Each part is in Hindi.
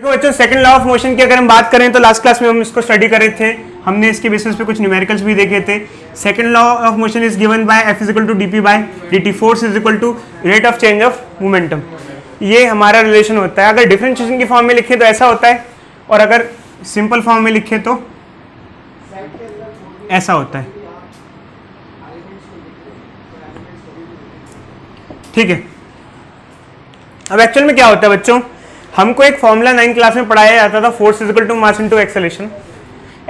देखो बच्चों, सेकंड लॉ ऑफ मोशन की अगर हम बात करें तो लास्ट क्लास में हम इसको स्टडी कर रहे थे, हमने इसके बेसिस पे कुछ न्यूमेरिकल्स भी देखे थे। Second law of motion is given by F is equal to dp by dt, force is equal to rate of change of momentum. ये हमारा रिलेशन होता है। अगर डिफरेंशिएशन की फॉर्म में लिखे तो ऐसा होता है, और अगर सिंपल फॉर्म में लिखे तो ऐसा होता है। ठीक है, अब एक्चुअल में क्या होता है बच्चों, हमको एक फॉर्मूला 9 क्लास में पढ़ाया जाता था, force is equal to mass into acceleration.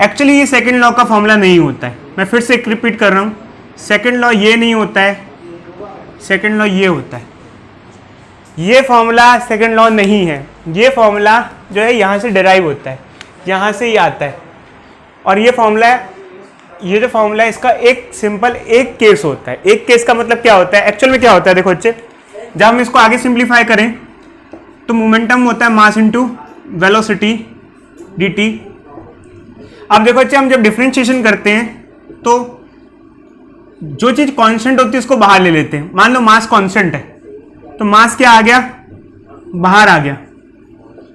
Actually ये सेकंड लॉ का फॉर्मूला नहीं होता है। मैं फिर से एक रिपीट कर रहा हूँ, सेकंड लॉ ये नहीं होता है, सेकंड लॉ ये होता है। ये फॉर्मूला सेकंड लॉ नहीं है। ये फॉर्मूला जो है यहाँ से डिराइव होता है, यहाँ से ये आता है। और ये फॉर्मूला, ये जो फॉर्मूला है इसका एक सिंपल एक केस होता है। एक केस का मतलब क्या होता है, एक्चुअल में क्या होता है, देखो बच्चे, जब हम इसको आगे सिंप्लीफाई करें तो मोमेंटम होता है मास इनटू वेलोसिटी dt। अब देखो बच्चे, हम जब डिफरेंशिएशन करते हैं तो जो चीज कांस्टेंट होती है उसको बाहर ले लेते हैं। मान लो मास कांस्टेंट है तो मास क्या आ गया, बाहर आ गया।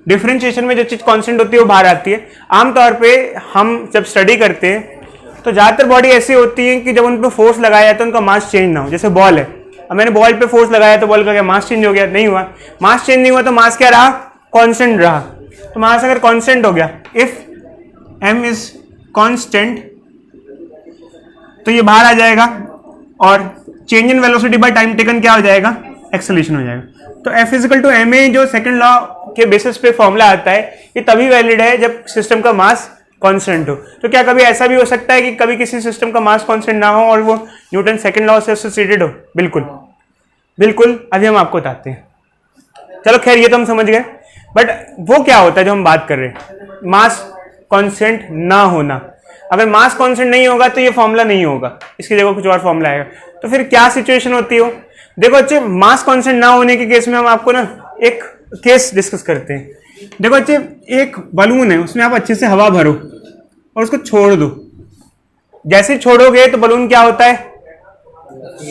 डिफरेंशिएशन में जो चीज कांस्टेंट होती है वो बाहर आती है। आमतौर पे हम जब स्टडी करते हैं तो ज्यादातर बॉडी ऐसी होती है कि जब उन पर फोर्स लगाया जाता है तो उनका मास चेंज ना हो। जैसे बॉल है, अब मैंने बॉल पे फोर्स लगाया तो बॉल का क्या मास चेंज हो गया, नहीं हुआ। मास चेंज नहीं हुआ तो मास क्या रहा, कांस्टेंट रहा। तो मास अगर कांस्टेंट हो गया, इफ m इज कांस्टेंट, तो ये बाहर आ जाएगा और change in velocity by time taken क्या हो जाएगा, एक्सेलरेशन हो जाएगा। तो F इजिकल टू ma जो सेकंड लॉ के बेसिस पे फॉर्मूला आता है, ये तभी वैलिड है जब सिस्टम का मास कांस्टेंट हो। तो क्या कभी ऐसा भी हो सकता है कि कभी किसी सिस्टम का मास कांस्टेंट ना हो और वो न्यूटन सेकंड लॉ से एसोसिएटेड हो? बिल्कुल बिल्कुल, अभी हम आपको बताते हैं। चलो खैर, ये तो हम समझ गए। बट वो क्या होता है जो हम बात कर रहे हैं, मास कांस्टेंट ना होना। अगर मास कांस्टेंट नहीं होगा तो ये फॉर्मूला नहीं होगा, इसकी जगह कुछ और फॉर्मूला आएगा। तो फिर क्या सिचुएशन होती हो, देखो बच्चे, मास कांस्टेंट ना होने के केस में हम आपको ना एक केस डिस्कस करते हैं। देखो बच्चे, एक बलून है, उसमें आप अच्छे से हवा भरो और उसको छोड़ दो। जैसे ही छोड़ोगे तो बलून क्या होता है,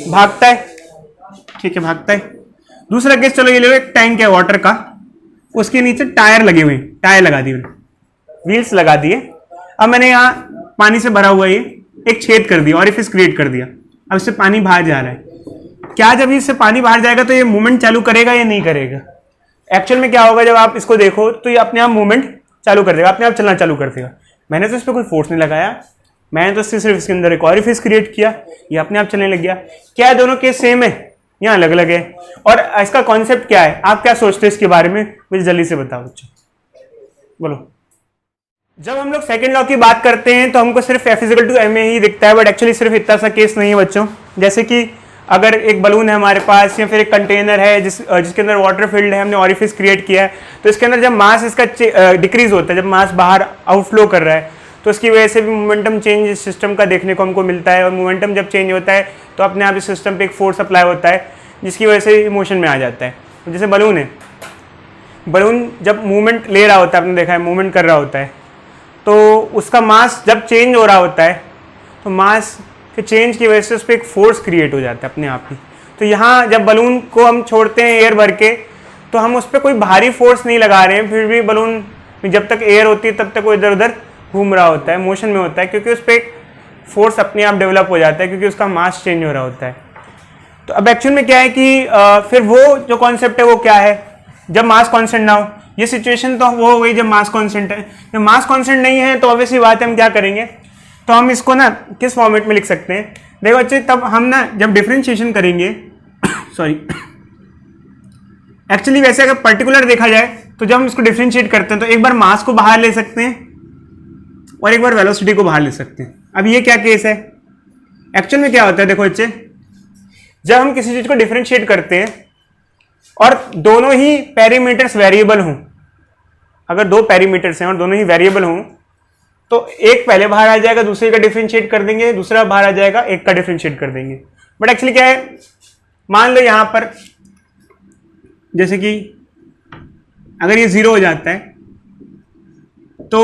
भागता है। ठीक है, भागता है। दूसरा केस चलो ये लो, एक टैंक है वाटर का, उसके नीचे टायर लगे हुए, टायर लगा दिए, व्हील्स लगा दिए। अब मैंने यहाँ पानी से भरा हुआ ये एक छेद कर दिया, ऑरिफिस क्रिएट कर दिया। अब इससे पानी बाहर जा रहा है। क्या जब इससे पानी बाहर जाएगा तो ये मूवमेंट चालू करेगा या नहीं करेगा? एक्चुअल में क्या होगा, जब आप इसको देखो तो ये अपने आप मूवमेंट चालू कर देगा, अपने आप चलना चालू कर देगा। मैंने तो इस पर कोई फोर्स नहीं लगाया, मैंने तो सिर्फ इसके अंदर एक ऑरिफिस क्रिएट किया, ये अपने आप चलने लग गया। क्या दोनों केस सेम है या अलग अलग है? और इसका कॉन्सेप्ट क्या है, आप क्या सोचते हैं इसके बारे में, मुझे जल्दी से बताओ बच्चों, बोलो। जब हम लोग सेकंड लॉ की बात करते हैं तो हमको सिर्फ F इजिकल टू ma ही दिखता है, बट एक्चुअली सिर्फ इतना सा केस नहीं है बच्चों। जैसे कि अगर एक बलून है हमारे पास या फिर एक कंटेनर है जिसके अंदर वाटर फिल्ड है, हमने ऑरिफिस क्रिएट किया है, तो इसके अंदर जब मास इसका डिक्रीज होता है, जब मास बाहर आउटफ्लो कर रहा है, तो उसकी वजह से भी मोमेंटम चेंज इस सिस्टम का देखने को हमको मिलता है। और मोमेंटम जब चेंज होता है तो अपने आप इस सिस्टम पे एक फोर्स अप्लाई होता है, जिसकी वजह से मोशन में आ जाता है। जैसे बलून है, बलून जब मूवमेंट ले रहा होता है, आपने देखा है मूवमेंट कर रहा होता है, तो उसका मास जब चेंज हो रहा होता है तो मास के चेंज की वजह से उस पर एक फोर्स क्रिएट हो जाता है अपने आप ही। तो यहाँ जब बलून को हम छोड़ते हैं एयर भर के, तो हम उस पर कोई भारी फोर्स नहीं लगा रहे हैं, फिर भी बलून में जब तक एयर होती है तब तक वो इधर उधर घूम रहा होता है, मोशन में होता है, क्योंकि उस पर एक फोर्स अपने आप डेवलप हो जाता है, क्योंकि उसका मास चेंज हो रहा होता है। तो अब एक्चुअल में क्या है कि फिर वो जो कॉन्सेप्ट है वो क्या है, जब मास कॉन्स्टेंट ना हो। ये सिचुएशन तो वो हो गई जब मास कांस्टेंट है। जब मास कांस्टेंट नहीं है तो ऑब्वियसली बात है, हम क्या करेंगे, तो हम इसको ना किस फॉर्मेट में लिख सकते हैं, देखो बच्चे, तब हम ना जब डिफरेंशिएशन करेंगे सॉरी, एक्चुअली वैसे अगर पर्टिकुलर देखा जाए तो जब हम इसको डिफरेंशिएट करते हैं तो एक बार मास को बाहर ले सकते हैं और एक बार वेलोसिटी को बाहर ले सकते हैं। अब ये क्या केस है, एक्चुअल में क्या होता है, देखो बच्चे, जब हम किसी चीज को डिफरेंशिएट करते हैं और दोनों ही पैरामीटर्स वेरिएबल हों, अगर दो पैरामीटर्स हैं और दोनों ही वेरिएबल हों, तो एक पहले बाहर आ जाएगा, दूसरे का डिफरेंशिएट कर देंगे, दूसरा बाहर आ जाएगा, एक का डिफरेंशिएट कर देंगे। बट एक्चुअली क्या है, मान लो यहां पर जैसे कि अगर ये 0 हो जाता है तो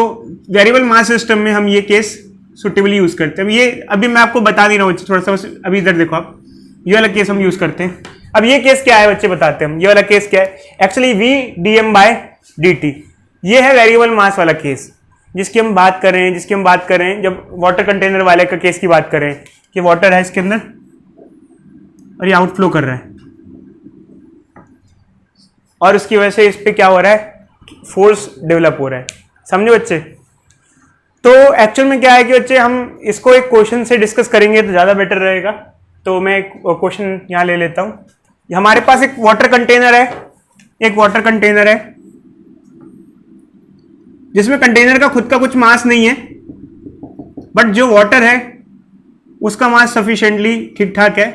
वेरिएबल मास सिस्टम में हम ये केस सुटेबली यूज करते हैं। ये अभी मैं आपको बता नहीं रहा हूँ, थोड़ा सा अभी इधर देखो आप, ये वाला केस हम यूज करते हैं। अब ये केस क्या है बच्चे, बताते हैं हम। ये वाला केस क्या है, actually v dm by dt। ये है वेरिएबल मास वाला केस जिसकी हम बात कर रहे हैं, जब वाटर कंटेनर वाले का केस की बात करें कि वाटर है इसके अंदर और ये आउटफ्लो कर रहा है और उसकी वजह से इस पे क्या हो रहा है, फोर्स डेवलप हो रहा है। समझे बच्चे? तो एक्चुअल में क्या है कि बच्चे हम इसको एक क्वेश्चन से डिस्कस करेंगे तो ज़्यादा बेटर रहेगा। तो मैं एक क्वेश्चन यहाँ ले लेता हूँ। हमारे पास एक वाटर कंटेनर है, जिसमें कंटेनर का खुद का कुछ मास नहीं है, बट जो वाटर है उसका मास सफिशिएंटली ठीक ठाक है।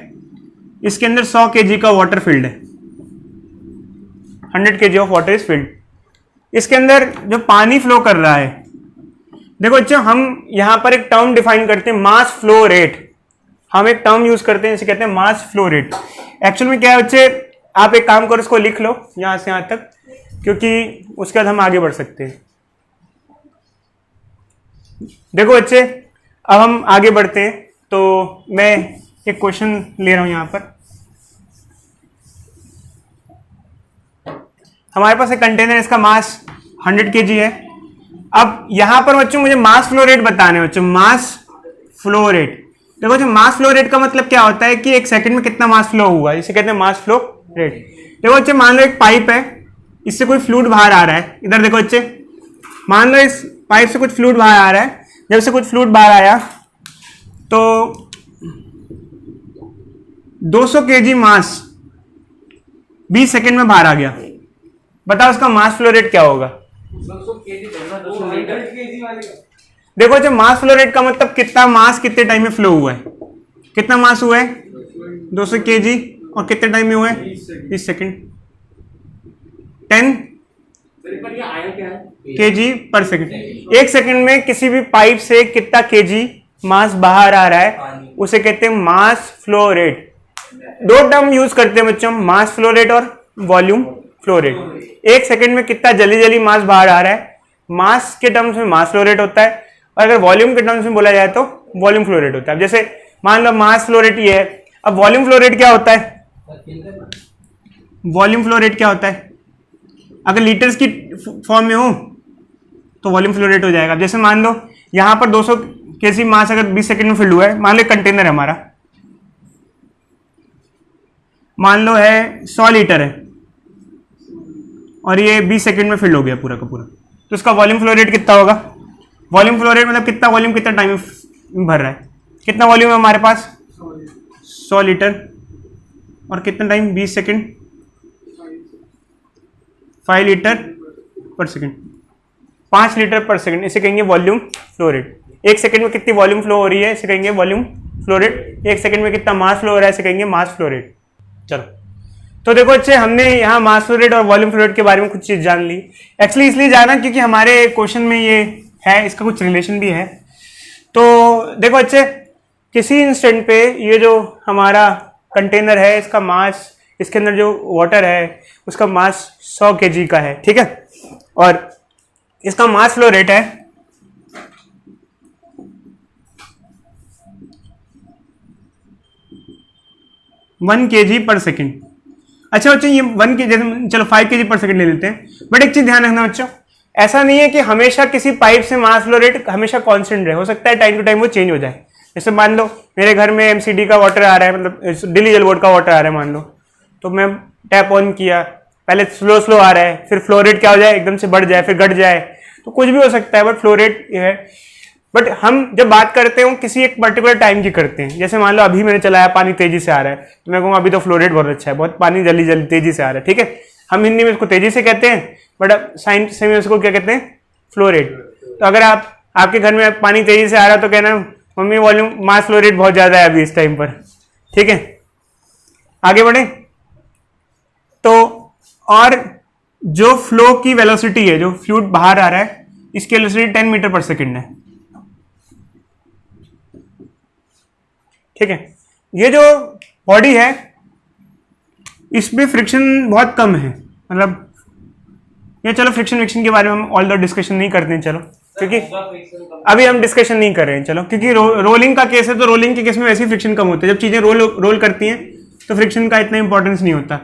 इसके अंदर 100 kg का वाटर फिल्ड है, 100 kg of water is filled. इसके अंदर जो पानी फ्लो कर रहा है, देखो बच्चों हम यहां पर एक टर्म डिफाइन करते हैं मास फ्लो रेट। हम एक टर्म यूज करते हैं जिसे कहते हैं मास फ्लो रेट। एक्चुअल में क्या है बच्चे, आप एक काम करो, इसको लिख लो यहां से यहां तक, क्योंकि उसके बाद हम आगे बढ़ सकते हैं। देखो बच्चे अब हम आगे बढ़ते हैं, तो मैं एक क्वेश्चन ले रहा हूं यहां पर। हमारे पास एक कंटेनर, इसका मास 100 kg है। अब यहां पर बच्चों मुझे मास फ्लो रेट बताने बच्चों, मास फ्लो रेट। देखो बच्चों मास फ्लो रेट का मतलब क्या होता है कि एक सेकंड में कितना मास फ्लो हुआ, इसे कहते हैं मास फ्लो रेट। देखो बच्चे मान लो एक पाइप है, इससे कोई फ्लूइड बाहर आ रहा है। इधर देखो बच्चे, मान लो इस पाइप से कुछ फ्लूइड बाहर आ रहा है। जब से कुछ फ्लूइड बाहर आया तो 200 kg मास 20 सेकंड में बाहर आ गया। बताओ उसका मास फ्लो रेट क्या होगा? देखो जब मास फ्लो रेट का मतलब कितना मास कितने टाइम में फ्लो हुआ है। कितना मास हुआ है? 200 kg और कितने टाइम में हुआ है? 20 सेकंड। 10 kg पर सेकंड। एक सेकंड में किसी भी पाइप से कितना kg मास बाहर आ रहा है उसे कहते हैं मास फ्लो रेट। दो टर्म यूज करते हैं बच्चों, मास फ्लो रेट और वॉल्यूम फ्लो रेट। एक सेकंड में कितना जल्दी जल्दी मास बाहर आ रहा है, मास के टर्म्स में मास फ्लो रेट होता है, और अगर वॉल्यूम के टर्म्स में बोला जाए तो वॉल्यूम फ्लो रेट होता है। जैसे मान लो मास फ्लो रेट ये है, अब वॉल्यूम फ्लो रेट क्या होता है? वॉल्यूम फ्लो रेट क्या होता है? अगर लीटर्स की फॉर्म में हो तो वॉल्यूम फ्लो रेट हो जाएगा। जैसे मान लो यहां पर 200 kg मास अगर 20 सेकंड में फिल हुआ है, मान लो कंटेनर है हमारा, मान लो है 100 लीटर है और ये 20 सेकंड में फिल हो गया पूरा का पूरा, तो इसका वॉल्यूम फ्लो रेट कितना होगा? वॉल्यूम फ्लो रेट मतलब कितना वॉल्यूम कितना टाइम में भर रहा है। कितना वॉल्यूम है हमारे पास? 100 लीटर और कितना टाइम? 20 सेकंड, 5 लीटर पर सेकंड, 5 लीटर पर सेकंड। इसे कहेंगे वॉल्यूम फ्लो रेट। एक सेकंड में कितनी वॉल्यूम फ्लो हो रही है इसे कहेंगे वॉल्यूम फ्लो रेट। एक सेकंड में कितना मास फ्लो हो रहा है इसे कहेंगे मास फ्लो रेट। चलो तो देखो अच्छे, हमने यहाँ मास फ्लो रेट और वॉल्यूम फ्लो रेट के बारे में कुछ चीज जान ली। एक्चुअली इसलिए जाना क्योंकि हमारे क्वेश्चन में ये है, इसका कुछ रिलेशन भी है। तो देखो अच्छे, किसी इंस्टेंट पे ये जो हमारा कंटेनर है इसका मास, इसके अंदर जो वाटर है उसका मास 100 kg का है, ठीक है, और इसका मास फ्लो रेट है 1 kg पर सेकेंड। अच्छा बच्चों ये 1 kg, चलो 5 kg पर सेकेंड ले लेते हैं। बट एक चीज ध्यान रखना बच्चों, ऐसा नहीं है कि हमेशा किसी पाइप से मास फ्लो रेट हमेशा कांस्टेंट रहे, हो सकता है टाइम टू टाइम वो चेंज हो जाए। जैसे मान लो मेरे घर में एमसीडी का वाटर आ रहा है, मतलब दिल्ली जल बोर्ड का वाटर आ रहा है मान लो, तो मैं टैप ऑन किया, पहले स्लो स्लो आ रहा है, फिर फ्लो रेट क्या हो जाए, एकदम से बढ़ जाए, फिर घट जाए, तो कुछ भी हो सकता है, बट फ्लो रेट ये है। बट हम जब बात करते हैं किसी एक पर्टिकुलर टाइम की करते हैं। जैसे मान लो अभी मैंने चलाया, पानी तेजी से आ रहा है, तो मैं कहूँगा अभी तो फ्लो रेट बहुत अच्छा है, बहुत पानी जल्दी जल्दी तेजी से आ रहा है, ठीक है। हम हिंदी में इसको तेजी से कहते हैं, बट साइंस में इसको क्या कहते हैं? Flow rate. तो अगर आपके घर में पानी तेजी से आ रहा है तो कहना mummy volume mass flow rate बहुत ज्यादा है अभी इस टाइम पर, ठीक है। आगे बढ़े तो, और जो फ्लो की वेलोसिटी है, जो फ्लूइड बाहर आ रहा है, इसकी वेलोसिटी 10 मीटर पर सेकेंड है, ठीक है। ये जो बॉडी है इसमें फ्रिक्शन बहुत कम है, मतलब ये, चलो फ्रिक्शन विक्शन के बारे में हम ऑल द डिस्कशन नहीं करते हैं, चलो, क्योंकि अभी हम डिस्कशन नहीं कर रहे हैं, चलो, क्योंकि रोलिंग का केस है, तो रोलिंग के केस में वैसे ही फ्रिक्शन कम होता है। जब चीजें रोल करती हैं तो फ्रिक्शन का इतना इंपॉर्टेंस नहीं होता।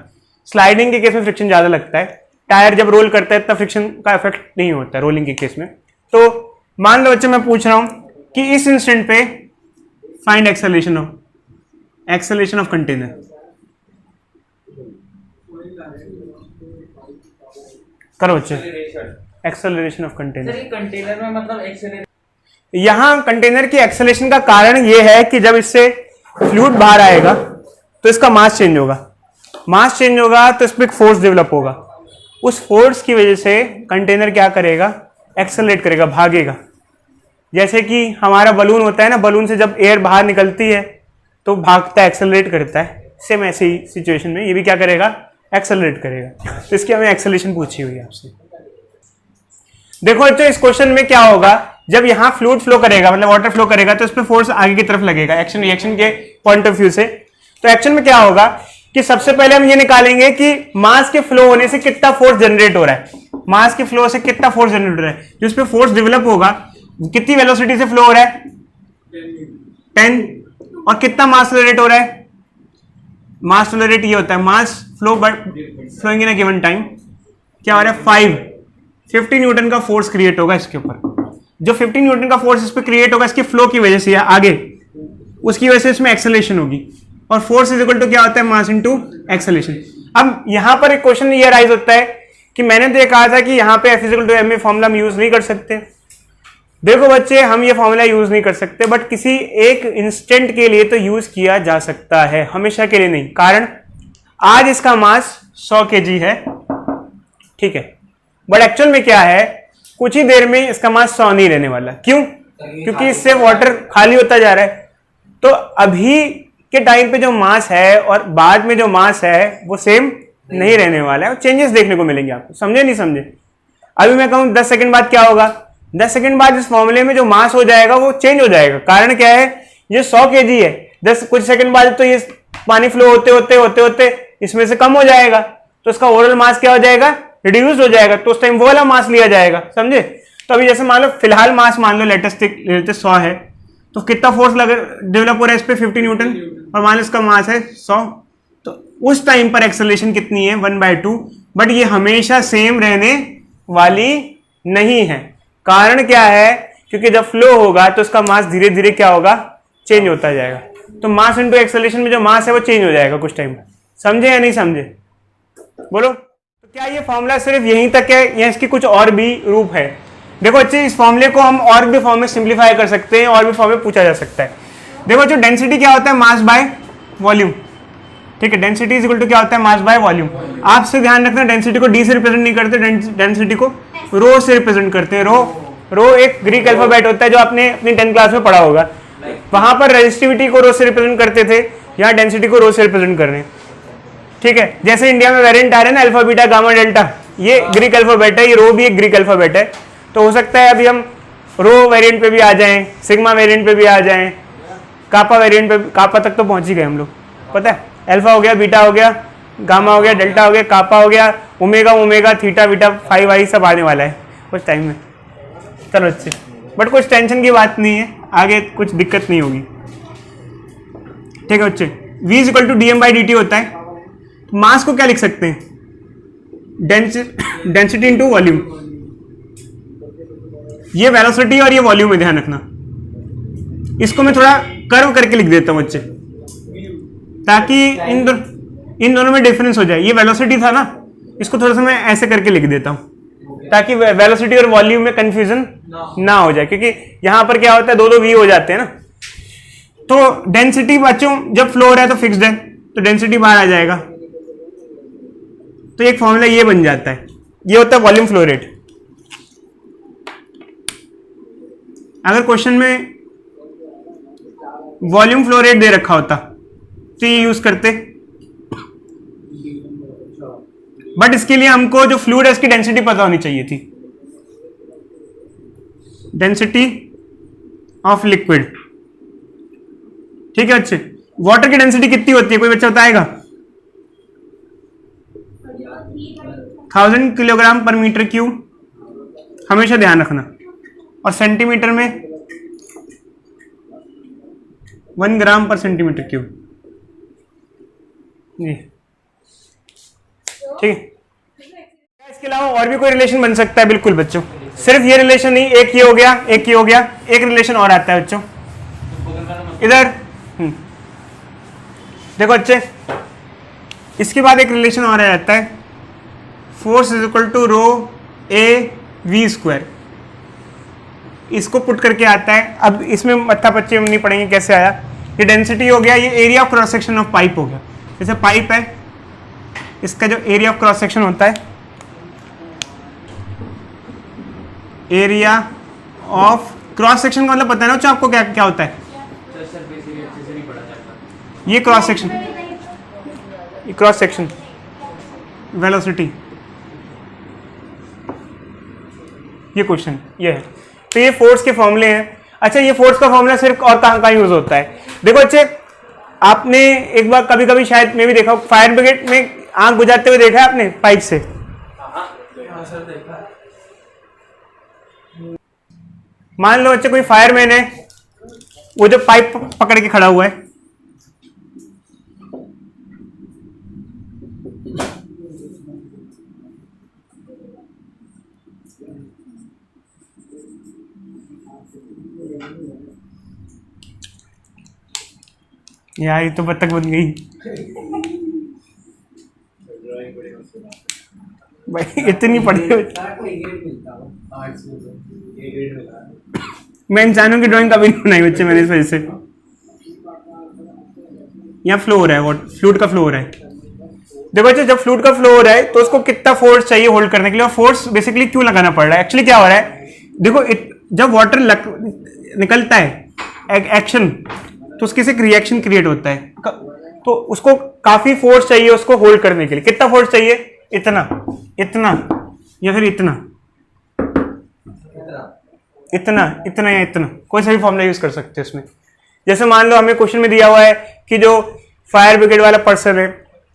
स्लाइडिंग के केस में फ्रिक्शन ज्यादा लगता है, टायर जब रोल करता है इतना फ्रिक्शन का इफेक्ट नहीं होता है रोलिंग के केस में। तो मान लो बच्चे मैं पूछ रहा हूं कि इस इंस्टेंट पे फाइंड एक्सेलरेशन ऑफ कंटेनर। करो बच्चे, एक्सेलरेशन ऑफ कंटेनर। कंटेनर में मतलब एक्सेलरेशन, यहां कंटेनर की एक्सेलरेशन का कारण यह है कि जब इससे फ्लूइड बाहर आएगा तो इसका मास चेंज होगा, मास चेंज होगा तो इस पर एक फोर्स डेवलप होगा, उस फोर्स की वजह से कंटेनर क्या करेगा, एक्सेलरेट करेगा, भागेगा। जैसे कि हमारा बलून होता है ना, बलून से जब एयर बाहर निकलती है तो भागता है, एक्सेलरेट करता है। सेम ऐसी ही सिचुएशन में ये भी क्या करेगा, एक्सेलरेट करेगा। तो इसकी हमें एक्सेलरेशन पूछी हुई है आपसे। देखो बच्चों इस क्वेश्चन में क्या होगा, जब यहाँ फ्लूइड फ्लो करेगा मतलब वाटर फ्लो करेगा तो इस पर फोर्स आगे की तरफ लगेगा एक्शन रिएक्शन के पॉइंट ऑफ व्यू से। तो एक्शन में क्या होगा कि सबसे पहले हम ये निकालेंगे कि मास के फ्लो होने से कितना फोर्स जनरेट हो रहा है, मास के फ्लो से कितना फोर्स जनरेट हो रहा है, जो इस पे फोर्स डेवलप होगा कितनी वेलोसिटी से फ्लो हो रहा है 10, और कितना मास जनरेट हो रहा है, मास टॉलरेट ये होता है mass flow but flowing in a given time क्या हो रहा है 50 न्यूटन का फोर्स क्रिएट होगा इसके ऊपर। जो 50 न्यूटन का फोर्स इस पर क्रिएट होगा इसके फ्लो की वजह से या आगे उसकी वजह से इसमें एक्सेलरेशन होगी, और फोर्स इज इक्वल टू क्या होता है मास इनटू एक्सेलरेशन। अब यहां पर एक क्वेश्चन ये राइज होता है कि मैंने तो ये कहा था कि यहाँ पे F equal to M formula हम यूज नहीं कर सकते। देखो बच्चे हम ये फॉर्मूला यूज नहीं कर सकते, बट किसी एक इंस्टेंट के लिए तो यूज किया जा सकता है, हमेशा के लिए नहीं। कारण आज इसका मास 100 kg है, ठीक है, बट एक्चुअल में क्या है कुछ ही देर में इसका मास 100 नहीं रहने वाला। क्यों? क्योंकि इससे वाटर खाली होता जा रहा है। तो अभी के टाइम पे जो मास है और बाद में जो मास है वो सेम नहीं रहने वाला है, चेंजेस देखने को मिलेंगे आपको। समझे नहीं समझे? अभी मैं कहूं 10 सेकंड बाद क्या होगा, 10 सेकंड बाद इस फॉर्मूले में जो मास हो जाएगा वो चेंज हो जाएगा। कारण क्या है, ये 100 kg है, 10 कुछ सेकंड बाद तो ये पानी फ्लो होते होते होते होते इसमें से कम हो जाएगा, तो इसका ओवरऑल मास क्या हो जाएगा, रिड्यूस हो जाएगा। तो उस टाइम वो वाला मास लिया जाएगा, समझे? तो अभी जैसे मान लो फिलहाल मास मान लो लेटेस्ट 100 है, तो कितना फोर्स डेवलप हो रहा है इस पे 50 न्यूटन, और मान लो इसका मास है 100, तो उस टाइम पर एक्सेलरेशन कितनी है 1/2। बट ये हमेशा सेम रहने वाली नहीं है। कारण क्या है, क्योंकि जब फ्लो होगा तो उसका मास धीरे धीरे क्या होगा, चेंज होता जाएगा। तो मास इनटू एक्सेलरेशन में जो मास है वो चेंज हो जाएगा कुछ टाइम। समझे या नहीं समझे? बोलो। तो क्या ये फॉर्मूला सिर्फ यहीं तक है या इसकी कुछ और भी रूप है? देखो अच्छे इस फॉर्मूले को हम और भी फॉर्म में सिंप्लीफाई कर सकते हैं, और भी फॉर्म में पूछा जा सकता है। देखो जो डेंसिटी क्या होता है, मास बाय वॉल्यूम, ठीक है। डेंसिटी इज इक्वल टू क्या होता है, मास बाय वॉल्यूम। आपसे ध्यान रखना डेंसिटी को डी से रिप्रेजेंट नहीं करते, डेंसिटी को रो से रिप्रेजेंट करते हैं। रो एक ग्रीक अल्फाबेट होता है जो आपने अपनी 10th क्लास में पढ़ा होगा। वहां पर रेजिस्टिविटी को रो से रिप्रेजेंट करते थे, यहाँ डेंसिटी को रो से रिप्रेजेंट कर रहे हैं, ठीक है। जैसे इंडिया में वेरिएंट आ रहे हैं ना अल्फा बीटा गामा डेल्टा, ये ग्रीक अल्फाबेट है, ये रो भी एक ग्रीक अल्फाबेट है। तो हो सकता है अभी हम रो वेरिएंट पे भी आ जाएं, सिग्मा वेरिएंट पे भी आ जाएं, कापा वेरिएंट पे, कापा तक तो पहुंच ही गए हम लोग, पता है। अल्फा हो गया, बीटा हो गया, गामा हो गया, डेल्टा हो गया, कापा हो गया, ओमेगा, थीटा बीटा 5 आई सब आने वाला है कुछ टाइम में। चलो अच्छे, बट कुछ टेंशन की बात नहीं है, आगे कुछ दिक्कत नहीं होगी, ठीक है बच्चे। v is equal to dm/dt होता है। मास को क्या लिख सकते हैं, डेंसिटी इंटू वॉल्यूम। ये वेलोसिटी और ये वॉल्यूम है, ध्यान रखना। इसको मैं थोड़ा कर्व करके लिख देता हूं बच्चे, ताकि इन दोनों में डिफरेंस हो जाए। ये वेलोसिटी था ना, इसको थोड़ा सा मैं ऐसे करके लिख देता हूं ताकि वेलोसिटी और वॉल्यूम में कंफ्यूजन ना हो जाए, क्योंकि यहां पर क्या होता है, दो v हो जाते हैं ना। तो डेंसिटी बच्चों जब फ्लो हो रहा है तो फिक्स्ड है, तो डेंसिटी बाहर आ जाएगा। तो एक फॉर्मूला ये बन जाता है, ये होता है वॉल्यूम फ्लो रेट। अगर क्वेश्चन में वॉल्यूम फ्लो रेट दे रखा होता तो ये यूज करते, बट इसके लिए हमको जो फ्लूइड है इसकी डेंसिटी पता होनी चाहिए थी। डेंसिटी ऑफ लिक्विड, ठीक है बच्चे। वाटर की डेंसिटी कितनी होती है, कोई बच्चा बताएगा? 1000 किलोग्राम पर मीटर क्यूब, हमेशा ध्यान रखना। और सेंटीमीटर में 1 ग्राम पर सेंटीमीटर क्यूब, जी ठीक है। इसके अलावा और भी कोई रिलेशन बन सकता है? बिल्कुल बच्चों, सिर्फ ये रिलेशन नहीं, एक ये हो गया, एक ये हो गया, एक रिलेशन और आता है बच्चों इधर। देखो बच्चे, इसके बाद एक रिलेशन और आ जाता है, force is equal to rho A V square. इसको पुट करके आता है, अब इसमें मत्था पच्ची हम नहीं पढ़ेंगे कैसे आया। ये डेंसिटी हो गया, ये area of cross section of pipe हो गया। जैसे पाइप है, इसका जो एरिया ऑफ क्रॉस सेक्शन होता है, एरिया ऑफ क्रॉस सेक्शन का मतलब पता है ना आपको क्या क्या होता है? ये क्रॉस सेक्शन, ये क्रॉस सेक्शन वेलोसिटी, ये क्वेश्चन ये है। तो ये फोर्स के फॉर्मूले हैं। अच्छा, ये फोर्स का फॉर्मूला सिर्फ और कहाँ कहाँ यूज होता है? देखो अच्छे, आपने एक बार कभी कभी शायद मैं भी देखा, फायर ब्रिगेड में आंख बुझाते हुए देखा है आपने पाइप से? मान लो अच्छा कोई फायरमैन है, वो जो पाइप पकड़ के खड़ा हुआ है, यार ये तो बत्तख बन गई भाई, इतनी पढ़ी। मैं इंसानों की ड्राइंग कभी नहीं बनाई बच्चे मैंने, इस वजह से। यहाँ फ्लो हो रहा है, फ्लूइड का फ्लो हो रहा है। देखो बच्चे, जब फ्लूइड का फ्लो हो रहा है तो उसको कितना फोर्स चाहिए होल्ड करने के लिए, और फोर्स बेसिकली क्यों लगाना पड़ रहा है? एक्चुअली क्या हो रहा है, देखो जब वाटर निकलता है एक्शन, तो उसके से एक रिएक्शन क्रिएट होता है, तो उसको काफी फोर्स चाहिए उसको होल्ड करने के लिए। कितना फोर्स चाहिए? इतना, इतना, या फिर इतना, इतना, इतना या इतना, कोई सा भी फॉर्मूला यूज कर सकते हैं इसमें। जैसे मान लो हमें क्वेश्चन में दिया हुआ है कि जो फायर ब्रिगेड वाला पर्सन है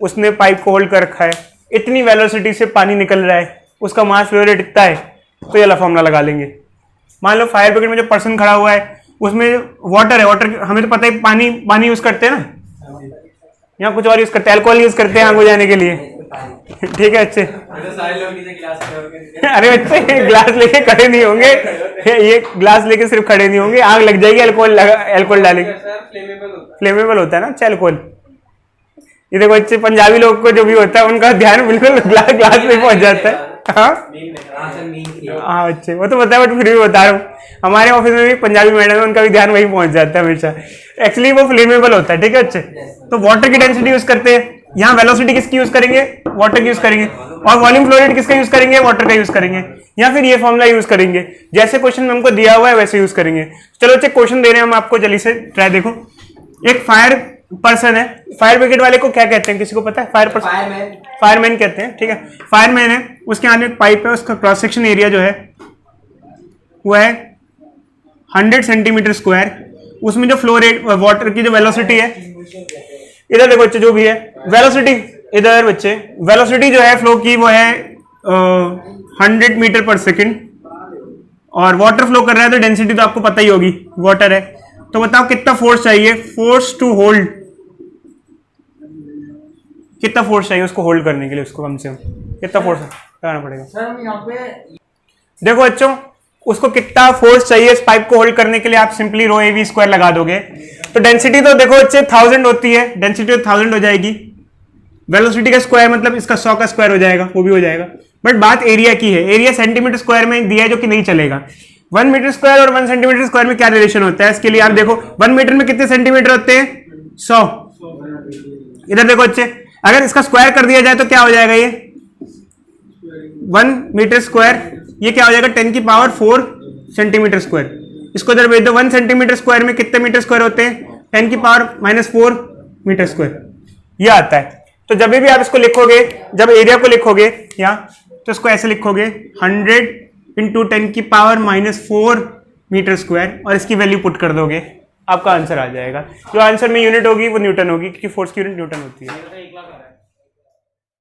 उसने पाइप को होल्ड कर रखा है, इतनी वेलोसिटी से पानी निकल रहा है, उसका मास फ्लो रेट इतना है, तो ये वाला फॉर्मूला लगा लेंगे। मान लो फायर ब्रिगेड में जो पर्सन खड़ा हुआ है उसमें वाटर है, वाटर हमें तो पता है पानी यूज करते हैं ना, यहाँ कुछ और यूज करते हैं, अल्कोहल यूज करते हैं आग बुझाने के लिए, ठीक है अच्छे। अरे बच्चे, ग्लास लेके खड़े नहीं होंगे, ये ग्लास लेके सिर्फ खड़े नहीं होंगे, आग लग जाएगी, अल्कोहल डालेंगे, फ्लेमेबल होता है ना अल्कोहल। ये देखो बच्चे, पंजाबी लोग को जो भी होता है उनका ध्यान बिल्कुल ग्लास में पहुंच जाता है। हाँ बच्चे, वो तो पता है, बट फिर भी बता रहा हूँ, हमारे ऑफिस में भी पंजाबी मैडम है, उनका भी ध्यान वही पहुंच जाता है हमेशा। एक्चुअली वो फ्लेमेबल होता है, ठीक है अच्छे। तो वाटर की डेंसिटी यूज करते हैं, यहाँ वेलोसिटी किसकी यूज करेंगे? वाटर की यूज करेंगे, और वॉल्यूम फ्लो रेट किसका यूज करेंगे? वाटर का यूज करेंगे, या फिर ये फॉर्मूला यूज करेंगे। जैसे क्वेश्चन में हमको दिया हुआ है वैसे यूज करेंगे। चलो अच्छे, क्वेश्चन दे रहे हैं हम आपको, जल्दी से ट्राई देखो। एक फायर पर्सन है, फायर ब्रिगेड वाले को क्या कहते हैं, किसी को पता है? फायरमैन कहते हैं, ठीक है। फायरमैन है, उसके हाथ में एक पाइप है, उसका क्रॉस सेक्शन एरिया जो है वो है 100 सेंटीमीटर स्क्वायर। उसमें जो फ्लो रेट, वाटर की जो वेलोसिटी है, इधर देखो बच्चे, जो भी है वेलोसिटी, इधर बच्चे वेलोसिटी जो है फ्लो की वो है 100 मीटर पर सेकेंड, और वाटर फ्लो कर रहा है तो डेंसिटी तो आपको पता ही होगी, वाटर है। तो बताओ कितना फोर्स चाहिए, फोर्स टू होल्ड, कितना फोर्स चाहिए उसको होल्ड करने के लिए, उसको कम से कम कितना फोर्स लगाना पड़ेगा? सर यहाँ पे देखो बच्चों, उसको कितना फोर्स चाहिए इस पाइप को होल्ड करने के लिए, आप simply rho A V square लगा दोगे। तो डेंसिटी तो देखो बच्चे 1000 होती है, डेंसिटी तो 1000 हो जाएगी, वेलोसिटी का स्क्वायर मतलब इसका 100 का स्क्वायर हो जाएगा, वो भी हो जाएगा। बट बात एरिया की है, एरिया सेंटीमीटर स्क्वायर में दिया है जो कि नहीं चलेगा। 1 मीटर स्क्वायर और 1 सेंटीमीटर स्क्वायर में क्या रिलेशन होता है इसके लिए आप देखो, 1 मीटर में कितने सेंटीमीटर होते हैं? 100। इधर देखो बच्चे, अगर इसका स्क्वायर कर दिया जाए तो क्या हो जाएगा? ये 1 मीटर स्क्वायर, ये क्या हो जाएगा? 10 की पावर 4 सेंटीमीटर स्क्वायर। इसको इधर भेज दो, 1 सेंटीमीटर स्क्वायर में कितने मीटर स्क्वायर होते हैं? 10 की पावर -4 मीटर स्क्वायर, ये आता है। तो जब भी आप इसको लिखोगे, जब एरिया को लिखोगे यहाँ, तो इसको ऐसे लिखोगे 100 इंटू 10 की पावर -4 मीटर स्क्वायर, और इसकी वैल्यू पुट कर दोगे, आपका आंसर आ जाएगा। जो आंसर में यूनिट होगी वो न्यूटन होगी, क्योंकि फोर्स की यूनिट न्यूटन होती है।